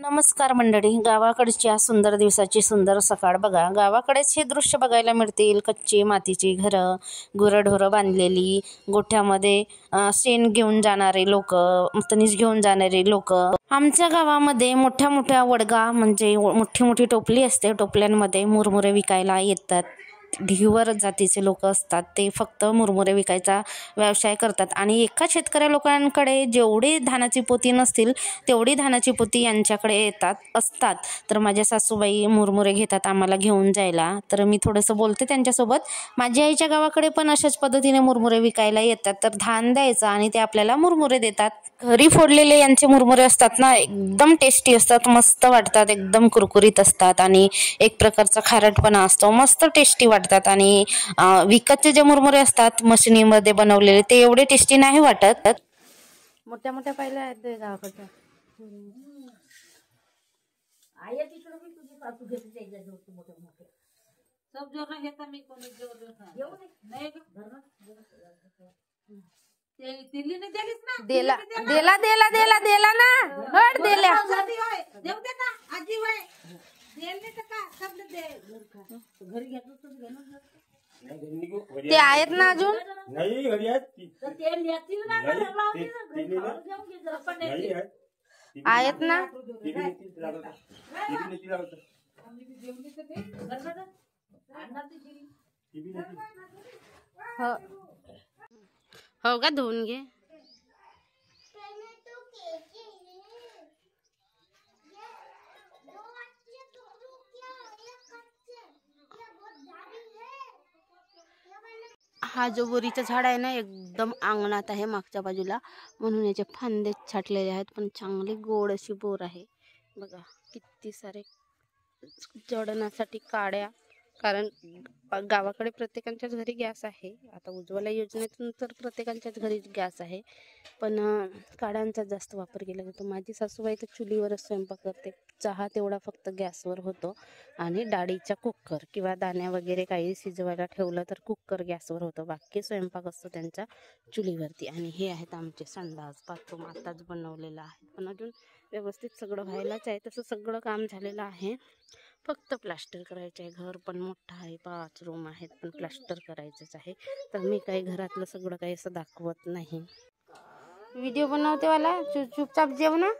नमस्कार मंडळी, गावाकडच्या सुंदर दिवसाची सुंदर सकाळ बघा. गावाकडेच हे दृश्य बघायला मिळतील. कच्ची मातीची घरं, गुरंढोरं बांधलेली, गोठ्यामध्ये शेण घेऊन जाणारे लोक, तणीस घेऊन जाणारे लोक. आमच्या गावामध्ये मोठ्या मोठ्या वडगा म्हणजे मोठी मोठी टोपली असते, टोपल्यांमध्ये मुरमुरे विकायला येतात. ढिवर जातीचे लोक असतात, ते फक्त मुरमुरे विकायचा व्यवसाय करतात. आणि एका शेतकऱ्या लोकांकडे जेवढी धानाची पोती नसतील तेवढी धानाची पोती यांच्याकडे असतात. तर माझ्या सासूबाई मुरमुरे घेतात आम्हाला घेऊन जायला. तर मी थोडंसं बोलते त्यांच्यासोबत. माझ्या आईच्या गावाकडे पण अशाच पद्धतीने मुरमुरे विकायला येतात. तर धान द्यायचं आणि ते आपल्याला मुरमुरे देतात. घरी फोडलेले यांचे मुरमुरे असतात ना, एकदम टेस्टी असतात, मस्त वाटतात, एकदम कुरकुरीत असतात आणि एक प्रकारचा खारटपणा असतो, मस्त टेस्टी वाटतात. आणि विकतचे जे मुरमुरे असतात मशिनीमध्ये बनवलेले ते एवढे टेस्टी नाही वाटत. मोठ्या मोठ्या पाहिल्या आहेत गावाकडच्या. देला देला देला देला देला ना हट देला ते आहेत ना अजून आहेत ना. हो का, धुवून घे. हा जो बोरीचं झाड आहे ना, एकदम अंगणात आहे मागच्या बाजूला, म्हणून याचे फांदे छाटलेले आहेत. पण चांगली गोड अशी बोर आहे बघा. किती सारे जळणासाठी काड्या, कारण गावाकडे प्रत्येकाच्याच घरी गॅस आहे. आता उज्ज्वला योजनेतून तर प्रत्येकाच्याच घरी गॅस आहे, पण काड्यांचा जास्त वापर केला जातो. माझी सासूबाई तर चुलीवरच स्वयंपाक करते. चहा तेवढा फक्त गॅसवर होतो आणि डाळीचा कुकर किंवा दाण्या वगैरे काही शिजवायला ठेवलं तर कुकर गॅसवर होतं. बाकी स्वयंपाक असतो त्यांचा चुलीवरती. आणि हे आहेत आमचे संडास बाथरूम, आताच बनवलेलं आहे, पण अजून व्यवस्थित सगळं व्हायलाच आहे. तसं सगळं काम झालेलं आहे, फक्त प्लास्टर करायचं आहे. घर पण मोठं आहे, 5 रूम आहेत, पण प्लास्टर करायचंच आहे. तर मी काही घरातलं सगळं काही असं दाखवत नाही. व्हिडिओ बनवते वाला चुपचाप जेव ना.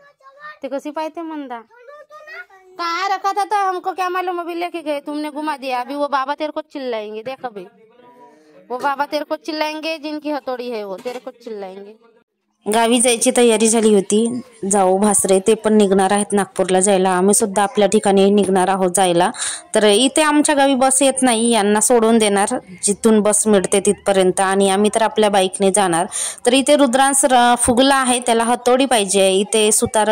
ते कशी पाहते मंदा. कहाँ रखा था तो हमको क्या मालूम, अभी लेके गए तुमने घुमा दिया. अभी वो बाबा तेरे को चिल्लाएंगे, देख अभी वो बाबा तेरे को चिल्लाएंगे, जिनकी हथौड़ी है वो तेरे को चिल्लाएंगे. गावी जायची तयारी झाली होती. जाऊ भासरे ते पण निघणार आहेत नागपूरला जायला. आम्ही सुद्धा आपल्या ठिकाणी निघणार आहोत जायला. तर इथे आमच्या गावी बस येत नाही, यांना सोडून देणार जिथून बस मिळते तिथपर्यंत, आणि आम्ही तर आपल्या बाईकने जाणार. तर इथे रुद्रांश फुगला आहे, त्याला हतोडी पाहिजे. इथे सुतार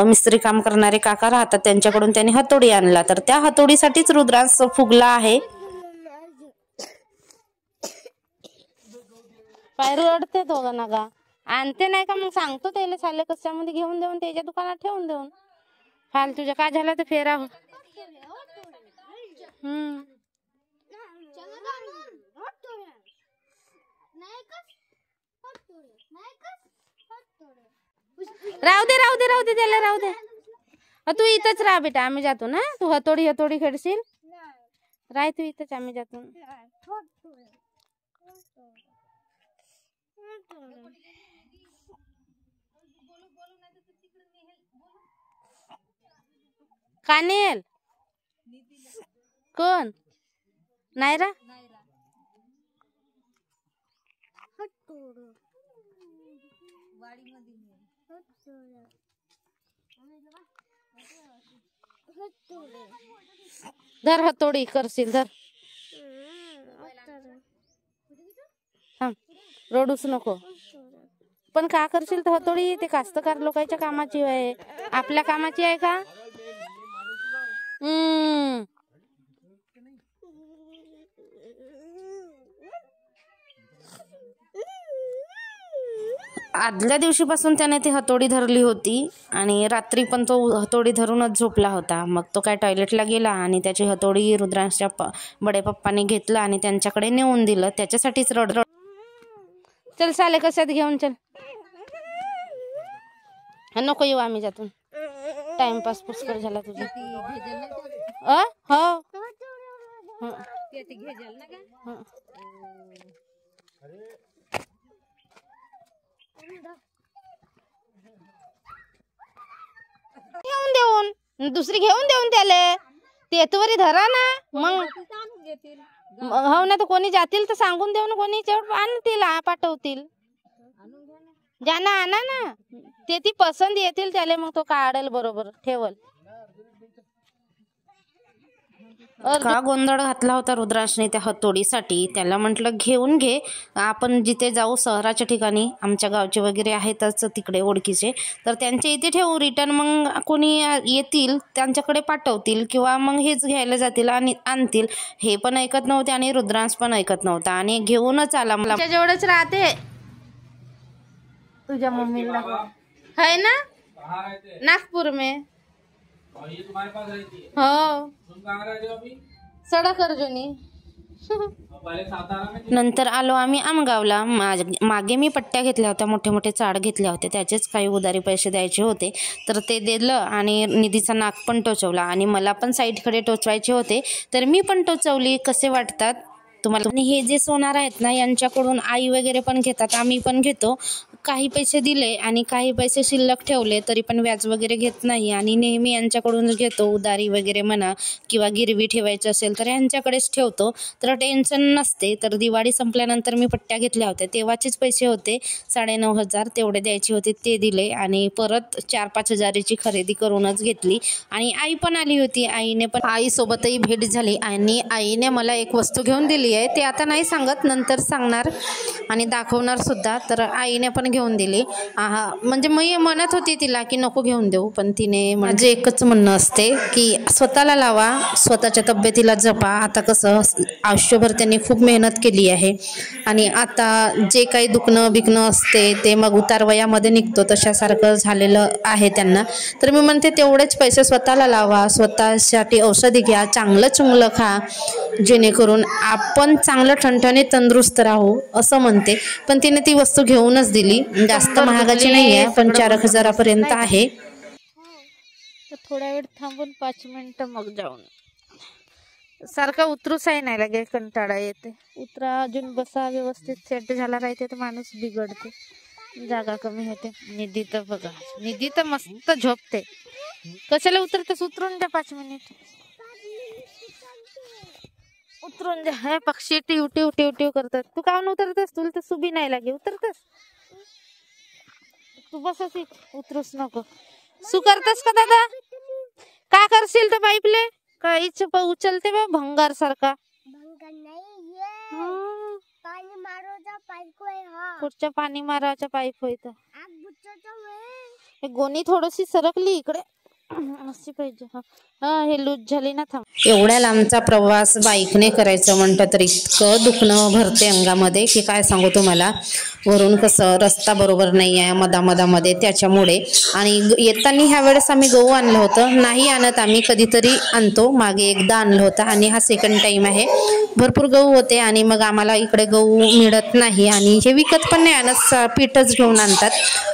मिस्त्री काम करणारे काका राहतात, त्यांच्याकडून त्याने हतोडी आणला. तर त्या हतोडीसाठीच रुद्रांश फुगला आहे. पाय रडते दोघा नागा. आणते नाही का, मग सांगतो त्याला साले कशामध्ये घेऊन देऊन त्याच्या दुकानात ठेवून देऊन. फाल तुझ्या काय झालं तर फेरा. राहू दे राहू दे राहू दे त्याला राहू दे. तू इथंच राहा बेटा, आम्ही जातो ना. तू हतोडी हतोडी खेळशील, राह तू इथंच, आम्ही जातो. कानेल कोण नायरा धर हतोडी करशील, धर. रडूच नको. पण का करशील तर हतोडी, ते कास्तकार लोकांच्या कामाची आहे, आपल्या कामाची आहे का. आदल्या दिवशीपासून त्याने ती हतोडी धरली होती आणि रात्री पण तो हतोडी धरूनच झोपला होता. मग तो काय टॉयलेटला गेला आणि त्याची हतोडी रुद्रांशच्या बडे पप्पाने घेतलं आणि त्यांच्याकडे नेऊन दिलं. त्याच्यासाठीच रड. चल साले कशात घेऊन चल. नको येऊ आम्ही जातून. टाइमपास पुष्कळ झाला तुझा. हो घेऊन देऊन दुसरी घेऊन देऊन त्याले ते तोवरी धरा ना मग. हो ना, तर कोणी जातील तर सांगून देऊ ना, कोणी आणतील पाठवतील. जाना आणा ना, ते ती पसंत येतील त्याले मग तो काढेल बरोबर ठेवल. का गोंधळ घातला होता रुद्राशने त्या हतोडीसाठी. त्याला म्हटलं घेऊन घे, आपण जिथे जाऊ शहराच्या ठिकाणी, आमच्या गावचे वगैरे आहेतच तिकडे ओळखीचे, तर त्यांच्या इथे ठेवू. रिटर्न मग कोणी येतील त्यांच्याकडे पाठवतील किंवा मग हेच घ्यायला जातील आणि आणतील. हे पण ऐकत नव्हते आणि रुद्रांश पण ऐकत नव्हता आणि घेऊनच आला. मला जेवढंच राहते तुझ्या मम्मीला है ना नागपूर में. हो सडक अर्जुनी. नंतर आलो आम्ही आमगावला. मागे मी पट्ट्या घेतल्या होत्या, मोठे मोठे चाड घेतले होते, त्याचेच काही उधारी पैसे द्यायचे होते, तर ते दिलं आणि निधीचा नाक पण टोचवला आणि मला पण साईडकडे टोचवायचे होते, तर मी पण टोचवली. कसे वाटतात तुम्हाला? आणि हे जे सोनार आहेत ना, यांच्याकडून आई वगैरे पण घेतात, आम्ही पण घेतो. काही पैसे दिले आणि काही पैसे शिल्लक ठेवले तरी पण व्याज वगैरे घेत नाही आणि नेहमी यांच्याकडूनच घेतो. उधारी वगैरे म्हणा किंवा गिरवी ठेवायचं असेल तर यांच्याकडेच ठेवतो, तर टेन्शन नसते. तर दिवाळी संपल्यानंतर मी पट्ट्या घेतल्या होत्या, तेव्हाचेच पैसे होते 9,500 तेवढे द्यायचे होते, ते दिले आणि परत 4-5 हजाराची खरेदी करूनच घेतली. आणि आई पण आली होती, आईने पण आईसोबतही भेट झाली आणि आईने मला एक वस्तू घेऊन दिली आहे. ते आता नाही सांगत, नंतर सांगणार आणि दाखवणार सुद्धा. तर आईने पण घेऊन दिली. म्हणजे मी म्हणत होती तिला की नको घेऊन देऊ, पण तिने माझे एकच म्हणणं असते की स्वतःला लावा, स्वतःच्या तब्येतीला जपा. आता कसं आयुष्यभर त्यांनी खूप मेहनत केली आहे आणि आता जे काही दुखणं बिकणं असते ते मग उतार वयामध्ये निघतो, तशासारखं झालेलं आहे त्यांना. तर मी म्हणते तेवढेच पैसे स्वतःला लावा, स्वतःसाठी औषधी घ्या, चांगलं चुंगलं खा, जेणेकरून आपण चांगलं ठणठणीत तंदुरुस्त राहू असं म्हणते. पण तिने ती वस्तू घेऊनच दिली. जास्त महागाची नाही आहे, पण 4 हजारापर्यंत आहे. थोडा वेळ थांबून 5 मिनिटं मग जाऊन. सारखा उतरूच आहे नाही लागे, कंटाळा येते. उतरा अजून बसा, व्यवस्थित सेट झाला राहते तर माणूस बिघडते, जागा कमी होते. निधी तर बघा, निधी तर मस्त झोपते. कशाला उतरतेस? उतरून द्या 5 मिनिट, उतरून द्या. हे पक्षी टिव टिव टिव टिव करतात. तू काहून उतरतेस? तुला तर सुबी नाही लागे, उतरतेस तू. बसच उतरूच नको. सु करतेस का दादा? का करशील तर पाईपले काहीच उचलते बा भंगार सारखा. पुढच्या पाणी मारायचा पाईप होईत. गोणी थोडीशी सरकली इकडे अशी पाहिजे. हे लूज झाली ना. थांब. एवढ्या लांबचा प्रवास बाईकने करायचं म्हणतं तर इतकं दुखणं भरते अंगामध्ये की काय सांगू तुम्हाला. वरून कसं रस्ता बरोबर नाही आहे मधामधामध्ये, त्याच्यामुळे. आणि येताना ह्या वेळेस आम्ही गहू आणलं होतं, नाही आणत आम्ही, कधीतरी आणतो. मागे एकदा आणलं होतं आणि हा सेकंड टाइम आहे. भरपूर गहू होते आणि मग आम्हाला इकडे गहू मिळत नाही आणि हे विकत पण नाही आणत, पीठच घेऊन आणतात.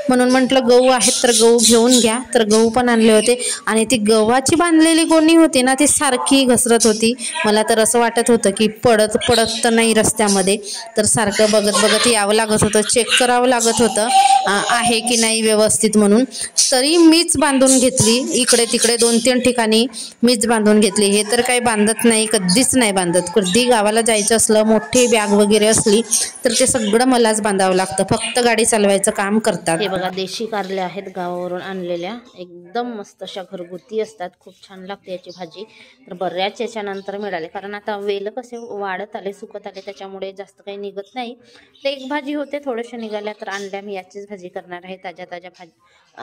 म्हणून म्हटलं गहू आहेत तर गहू घेऊन घ्या, तर गहू पण आणले होते. आणि ती गव्हाची बांधलेली गोणी होती ना, ती सारखी घसरत होती. मला तर असं वाटत होतं की पडत तर नाही रस्त्यामध्ये, तर सारखं बघत बघत यावं लागत होतं, चेक करावं लागत होतं आहे की नाही व्यवस्थित म्हणून. तरी मीच बांधून घेतली, इकडे तिकडे 2-3 ठिकाणी मीच बांधून घेतली. हे तर काही बांधत नाही, कधीच नाही बांधत. कधी गावाला जायचं असलं, मोठी बॅग वगैरे असली तर ते सगळं मलाच बांधावं लागतं, फक्त गाडी चालवायचं काम करतात. हे बघा देशी कारले आहेत गावावरून आणलेल्या, एकदम मस्त अशा घरगुती असतात, खूप छान लागते याची भाजी. तर बऱ्याच याच्यानंतर मिळाले, कारण आता वेल कसे वाढत आले, सुकत आले, त्याच्यामुळे जास्त काही निघत नाही. तर एक भाजी होते, थोड्याशा निघाल्या तर आणल्या. मी याचीच भाजी करणार आहे, ताज्या ताज्या भाजी.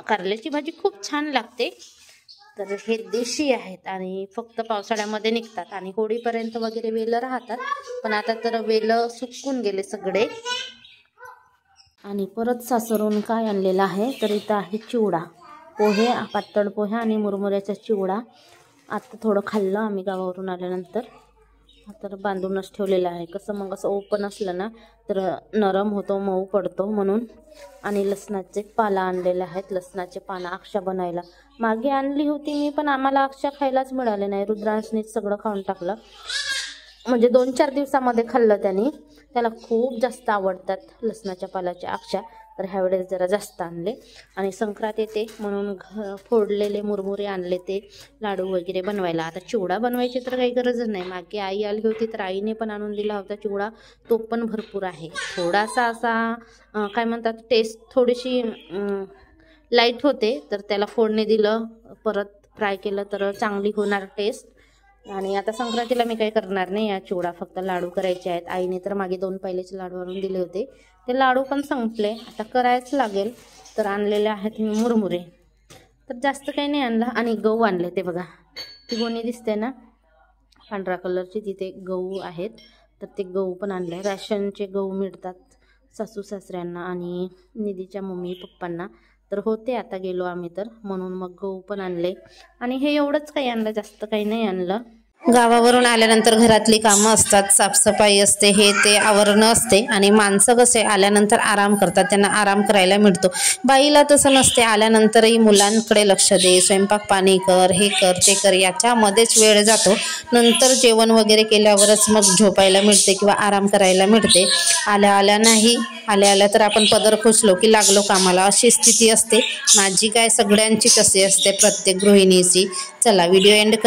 कारल्याची भाजी खूप छान लागते. तर हे देशी आहेत आणि फक्त पावसाळ्यामध्ये निघतात आणि होळीपर्यंत वगैरे वेल राहतात, पण आता तर वेल सुकून गेले सगळे. आणि परत सासरून काय आणलेलं आहे तर इथं आहे चिवडा, पोहे, पातळ पोहे आणि मुरमुऱ्याचा चिवडा. आता थोडं खाल्लं आम्ही गावावरून आल्यानंतर. तर बांधूनच ठेवलेला आहे. कसं मग असं ओपन असलं ना तर नरम होतो, मऊ पडतो म्हणून. आणि लसणाचे पाला आणलेले आहेत, लसणाचे पानं अक्षा बनायला. मागे आणली होती मी, पण आम्हाला अक्षा खायलाच मिळाले नाही. रुद्रांशनीच सगळं खाऊन टाकलं, म्हणजे 2-4 दिवसामध्ये खाल्लं त्याने. त्याला खूप जास्त आवडतात लसणाच्या पालाच्या अक्षा, तर ह्यावेळेस जरा जास्त आणले. आणि संक्रांत येते म्हणून फोडलेले मुरमुरे आणले, ते लाडू वगैरे बनवायला. आता चिवडा बनवायची तर काही गरज नाही. मागे आई आली होती तर आईने पण आणून दिला होता चिवडा, तो पण भरपूर आहे. थोडासा असा काय म्हणतात, टेस्ट थोडीशी लाईट होते, तर त्याला फोडणी दिलं, परत फ्राय केलं तर चांगली होणार टेस्ट. आणि आता संक्रांतीला मी काही करणार नाही या चिवडा, फक्त लाडू करायचे आहेत. आईने तर मागे 2 पहिलेचे लाडू आणून दिले होते, ते लाडू पण संपले, आता करायच लागेल. तर आणलेले आहेत मी मुरमुरे, तर जास्त काही नाही आणलं. आणि गहू आणले, ते बघा ती गोणी दिसते ना पांढऱ्या कलरची, तिथे गहू आहेत, तर ते गहू पण आणले. रॅशनचे गहू मिळतात सासू सासऱ्यांना आणि निधीच्या मम्मी पप्पांना, तर होते आता गेलो आम्ही तर, म्हणून मग गहू पण आणले. आणि हे एवढंच काही आणलं, जास्त काही नाही आणलं. गावावरून आल्यानंतर घरातली कामं असतात, साफसफाई असते, हे ते आवरणं असते. आणि माणसं कसे आल्यानंतर आराम करतात, त्यांना आराम करायला मिळतो. बाईला तसं नसते, आल्यानंतरही मुलांकडे लक्ष दे, स्वयंपाक पाणी कर, हे कर ते कर, याच्यामध्येच वेळ जातो. नंतर जेवण वगैरे केल्यावरच मग झोपायला मिळते किंवा आराम करायला मिळते. आल्या नाही, आल्या तर आपण पदर खुसलो की लागलो कामाला, अशी स्थिती असते. माझी काय, सगळ्यांची कशी असते, प्रत्येक गृहिणीची. चला व्हिडिओ एंड कर.